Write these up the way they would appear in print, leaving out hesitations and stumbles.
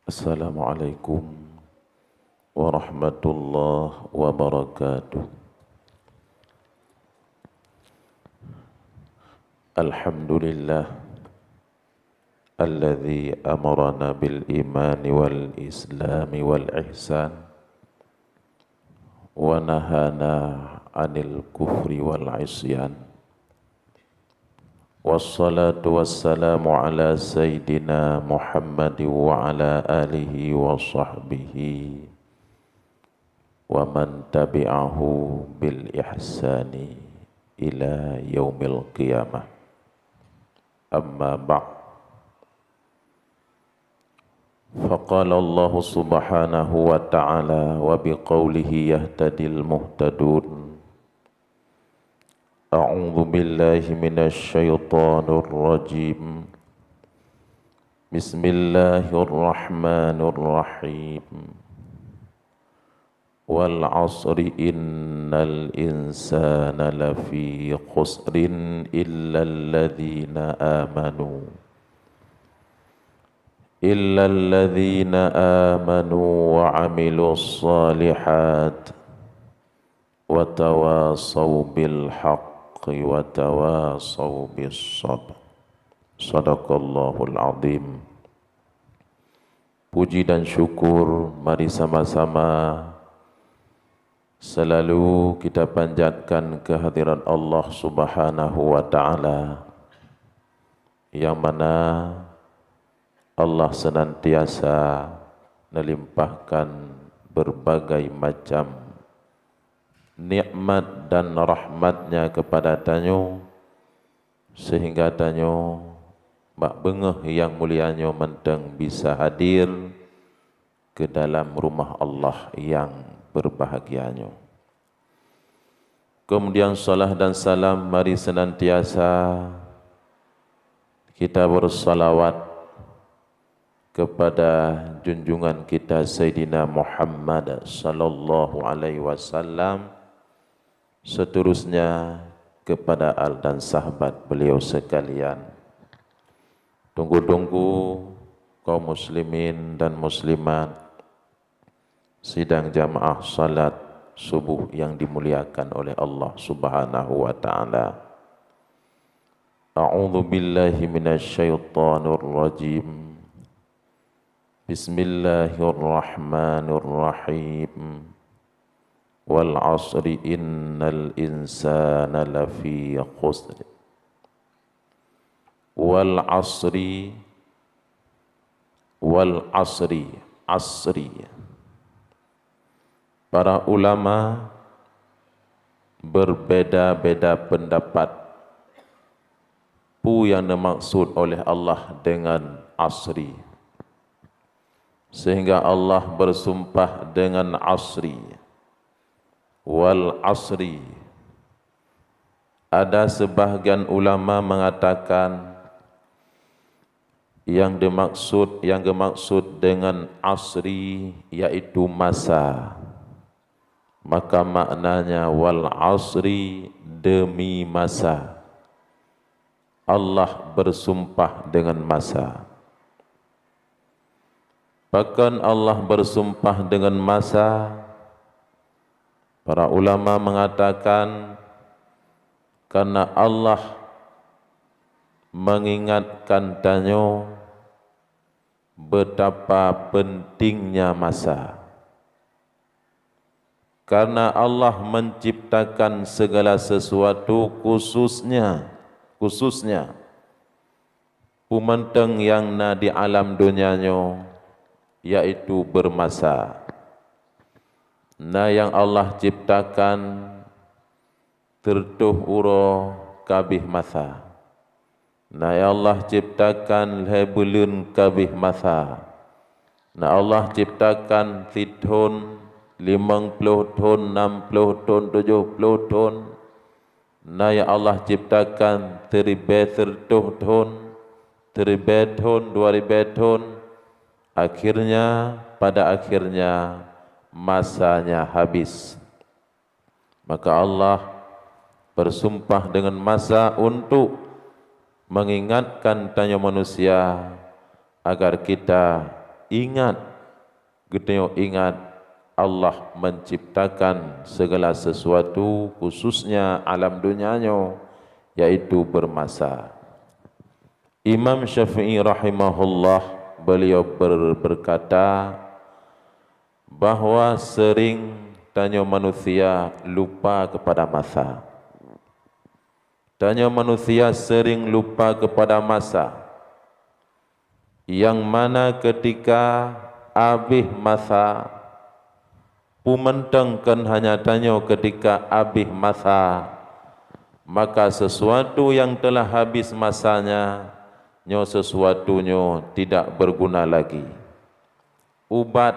Assalamualaikum warahmatullahi wabarakatuh. Alhamdulillah alladzi amarana bil imani wal islami wal ihsan wa nahana anil kufri wal isyan. Wassalatu wassalamu ala Sayyidina Muhammad wa ala alihi wa sahbihi wa man tabi'ahu bil ihsani ila yaumil qiyamah. Amma ba'd. Faqala Allah subhanahu wa ta'ala wa biqaulihi yahtadil muhtadun. A'udzu billahi minasy syaithanir rajim. Bismillahirrahmanirrahim. Wal 'asri innal insana lafi khusrin illal ladzina amanu wa 'amilus shalihat wa tawasaw bil haqq wa tawasaw bis sabr. Shadaqallahul azim. Puji dan syukur mari sama-sama selalu kita panjatkan kehadiran Allah Subhanahu wa taala, yang mana Allah senantiasa melimpahkan berbagai macam nikmat dan rahmatnya kepada tanyo, sehingga tanyo mak bengah yang mulianya menteng bisa hadir ke dalam rumah Allah yang berbahagianya. Kemudian salat dan salam mari senantiasa kita bersalawat kepada junjungan kita Sayyidina Muhammad sallallahu alaihi wasallam, seterusnya kepada al dan sahabat beliau sekalian. Tunggu-tunggu kaum muslimin dan muslimat sidang jamaah salat subuh yang dimuliakan oleh Allah Subhanahu wa taala. A'udzu billahi minasy syaithanir rajim. Bismillahirrahmanirrahim. Wal 'asri innal insana lafi khusr. Wal 'asri asri. Para ulama berbeda-beda pendapat apa yang dimaksud oleh Allah dengan asri, sehingga Allah bersumpah dengan asri. Wal asri, ada sebahagian ulama mengatakan yang dimaksud dengan asri yaitu masa. Maka maknanya wal asri, demi masa. Allah bersumpah dengan masa. Bahkan Allah bersumpah dengan masa, para ulama mengatakan karena Allah mengingatkan tanyo betapa pentingnya masa. Karena Allah menciptakan segala sesuatu khususnya pumenteng yang na di alam dunianyo, yaitu bermasa. Nah yang Allah ciptakan tertuh uro kabih masa. Nah yang Allah ciptakan lebelun kabih masa. Nah Allah ciptakan thithun 50 ton, 60 ton, 70 ton. Nah yang Allah ciptakan 30 ton, 1000 ton, 2000 ton. Pada akhirnya masanya habis. Maka Allah bersumpah dengan masa untuk mengingatkan tanya manusia agar kita ingat, kita ingat Allah menciptakan segala sesuatu, khususnya alam dunianya, yaitu bermasa. Imam Syafi'i rahimahullah, beliau berkata bahawa sering tanya manusia lupa kepada masa. Tanya manusia sering lupa kepada masa, yang mana ketika habis masa, pumentengkan hanya tanya ketika habis masa, maka sesuatu yang telah habis masanya, nyo sesuatunya tidak berguna lagi. Ubat,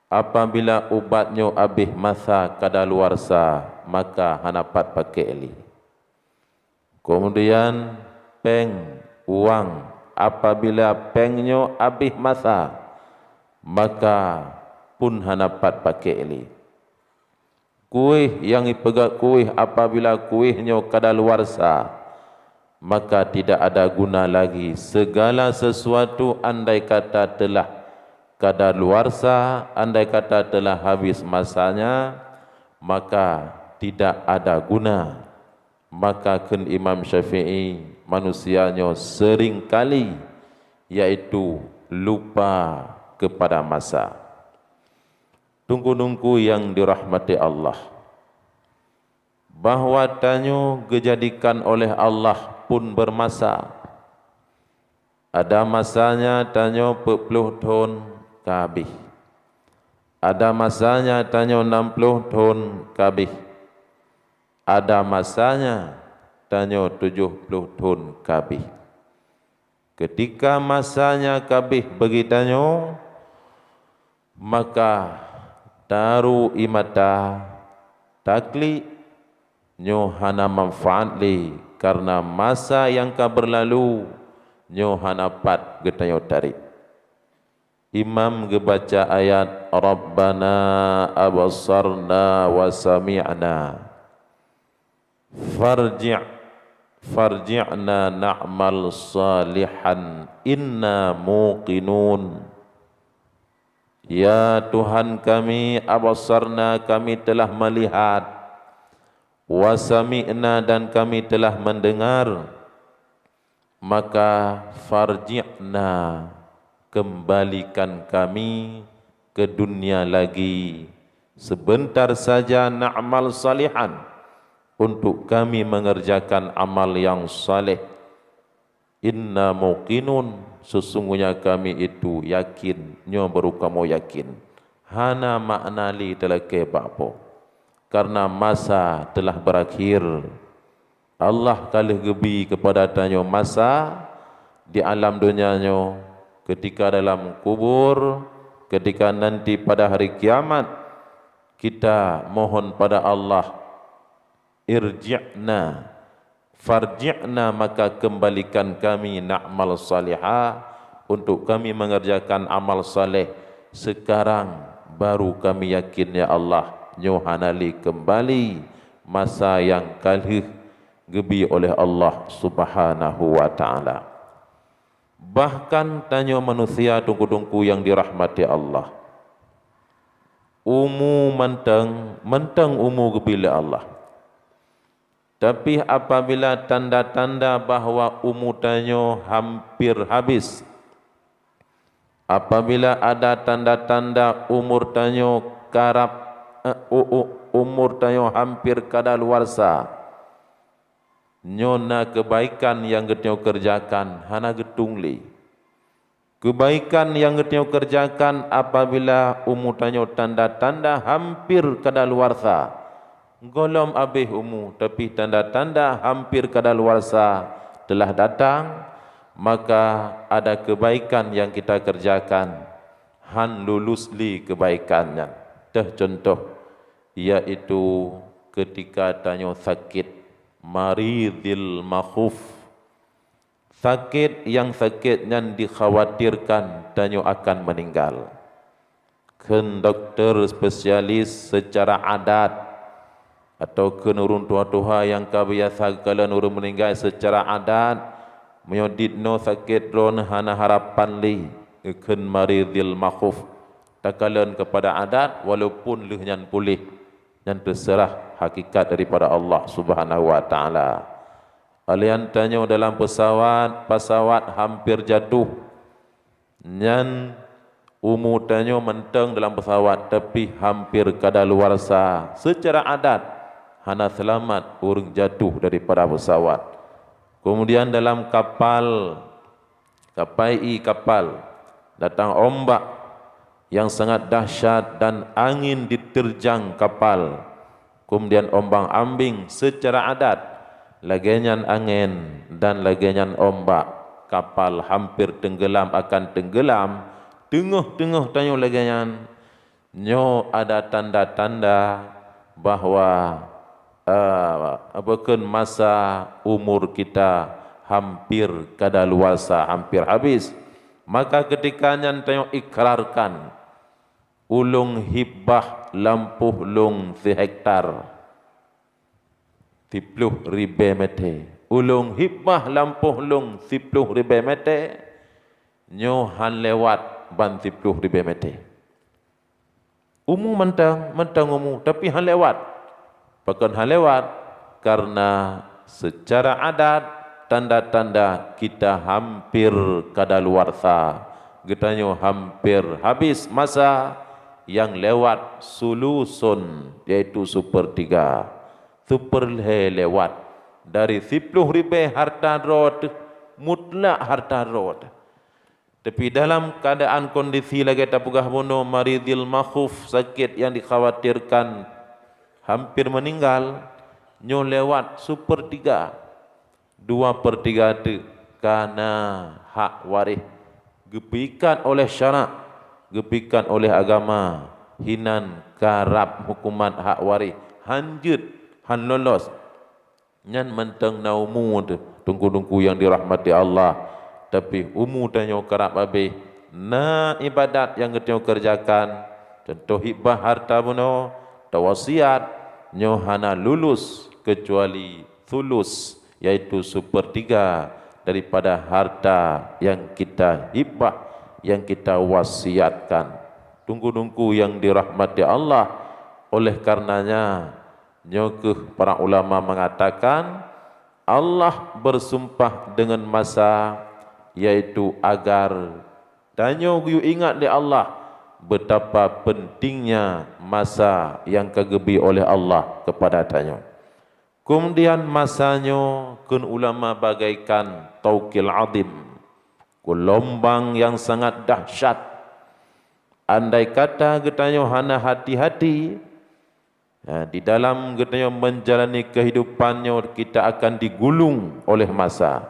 apabila ubatnya habis masa kadaluarsa, maka hanapat pakai li. Kemudian peng, uang, apabila pengnya habis masa, maka pun hanapat pakai li. Kuih yang dipegang kuih, apabila kuihnya kadaluarsa, maka tidak ada guna lagi. Segala sesuatu andai kata telah kadaluarsa, andai kata telah habis masanya, maka tidak ada guna. Maka ken Imam Syafi'i, manusianya sering kali yaitu lupa kepada masa. Tunggu-tunggu yang dirahmati Allah, bahawa tanyo dijadikan oleh Allah pun bermasa. Ada masanya tanyo 40 tahun kabih. Ada masanya tanyo 60 tahun kabih. Ada masanya tanyo 70 tahun kabih. Ketika masanya kabih bagi tanyo, maka taru imata takli nyo hana manfaat li, karena masa yang ka berlalu nyo hana pat getayo tarik. Imam gebaca ayat Rabbana abasarna wa sami'na farji'na na'mal salihan inna muqinun. Ya Tuhan kami, abasarna, kami telah melihat, wa sami'na, dan kami telah mendengar, maka farji'na, kembalikan kami ke dunia lagi sebentar saja, na'mal salihan, untuk kami mengerjakan amal yang saleh. Inna muqinun, sesungguhnya kami itu yakin, nyo baru kamu yakin. Hana makna li telake bapo, karena masa telah berakhir. Allah kalih gebi kepada tanyo masa di alam dunianyo, ketika dalam kubur, ketika nanti pada hari kiamat, kita mohon pada Allah, irji'na, farji'na, maka kembalikan kami, na'mal salihah, untuk kami mengerjakan amal saleh. Sekarang baru kami yakin, ya Allah, nyohanali kembali masa yang kalih gebi oleh Allah subhanahu wa ta'ala. Bahkan tanya manusia tungku-tungku yang dirahmati Allah, umu menteng umu gebila Allah. Tapi apabila tanda-tanda bahawa umur tanyo hampir habis, apabila ada tanda-tanda umur tanyo umur tanyo hampir kadaluarsa, nyona kebaikan yang getnyo kerjakan hana getungli. Kebaikan yang getnyo kerjakan apabila umur tanyo tanda-tanda hampir kadaluarsa, golom abih umu, tapi tanda-tanda hampir kadaluarsa telah datang, maka ada kebaikan yang kita kerjakan, han lulus li kebaikannya. Dah contoh, yaitu ketika tanyo sakit, maridil makhuf, sakit yang sakitnya dikhawatirkan tanyo akan meninggal. Ken dokter spesialis secara adat, atau ke nurun tua-tua yang kebiasa kala nurun meninggal secara adat, menyodit no sakit ron hana harapan li, ken maridil makhuf takalan kepada adat walaupun lehnyan pulih dan terserah hakikat daripada Allah Subhanahu wa taala. Alian tanya dalam pesawat hampir jatuh. Nyan umu tanya menteng dalam pesawat tapi hampir kadaluarsa. Secara adat hana selamat urang jatuh daripada pesawat. Kemudian dalam kapal datang ombak yang sangat dahsyat dan angin diterjang kapal. Kemudian ombang ambing secara adat lagenyan angin dan lagenyan ombak, kapal hampir tenggelam akan tenggelam. Tengah-tengah tanya lagenyan nyo ada tanda-tanda bahawa apakan masa umur kita hampir kadaluarsa, hampir habis. Maka ketika nyan tanya ikrarkan ulung hibbah lampuh lung 1 hektar 10.000 meter. Ulung hibbah lampuh lung 10.000 meter nyo han lewat ban 10.000 meter. Umu mentang umu tapi han lewat. Bahkan han lewat karena secara adat tanda-tanda kita hampir kadaluarsa. Getanyo hampir habis masa yang lewat sulusun yaitu 1/3. Superle lewat dari 10.000 harta rod mutlak harta rod. Tapi dalam keadaan kondisi lagi tapugah bono maridil makhuf sakit yang dikhawatirkan hampir meninggal nyo lewat 1/3. 2/3 tu karena hak waris gepikan oleh syarak, gepikan oleh agama, hinan karab hukuman hak waris hanjut han lolos nyan menteng na umu tu tungku-tungku yang dirahmati Allah. Tapi umu tanya kerap habis na ibadat yang kita kerjakan contoh hibah harta bono tawasiat nyo hana lulus kecuali thulus yaitu 1/3 daripada harta yang kita hibah, yang kita wasiatkan. Tunggu-tunggu yang dirahmati Allah. Oleh karenanya nyokeh para ulama mengatakan Allah bersumpah dengan masa yaitu agar danyo you ingat di Allah betapa pentingnya masa yang kagebi oleh Allah kepada danyo. Kemudian masanya kun ulama bagaikan taukil adim, gelombang yang sangat dahsyat. Andai kata getanyo hana hati-hati di dalam getanyo menjalani kehidupannya, kita akan digulung oleh masa,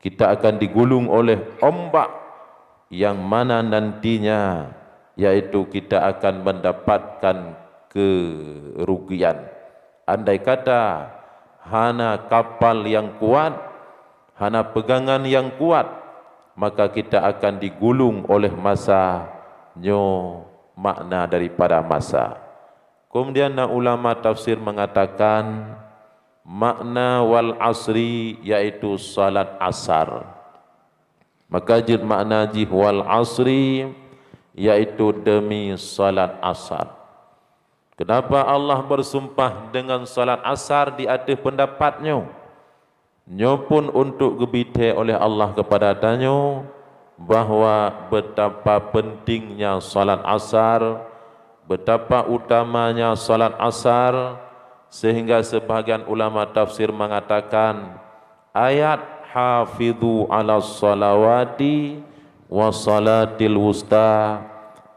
kita akan digulung oleh ombak yang mana nantinya yaitu kita akan mendapatkan kerugian. Andai kata hana kapal yang kuat, hana pegangan yang kuat, maka kita akan digulung oleh masa. Nyo makna daripada masa. Kemudian ulama tafsir mengatakan makna wal asri yaitu salat asar. Maka jid makna jih wal asri yaitu demi salat asar. Kenapa Allah bersumpah dengan salat asar di atas pendapatnya? Nyo pun untuk gebite oleh Allah kepada danyo bahawa betapa pentingnya salat asar, betapa utamanya salat asar, sehingga sebahagian ulama tafsir mengatakan ayat hafidhu ala salawati wa salatil wusta,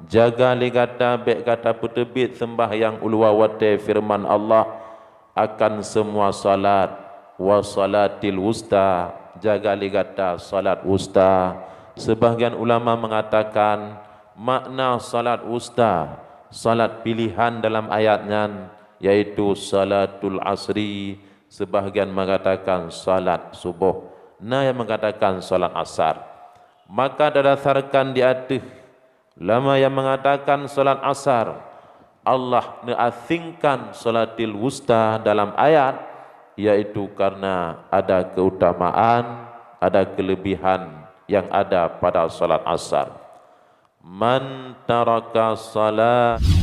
jaga ligata bek kata petebit sembahyang ulwa wate firman Allah akan semua salat, wa salatil wusta, jaga ligata salat wusta. Sebahagian ulama mengatakan makna salat wusta, salat pilihan dalam ayatnya yaitu salatul asri. Sebahagian mengatakan salat subuh, nah yang mengatakan salat asar. Maka didasarkan di atas lama yang mengatakan salat asar, Allah mengasingkan salatil wusta dalam ayat, yaitu karena ada keutamaan, ada kelebihan yang ada pada salat asar. Man taraka salat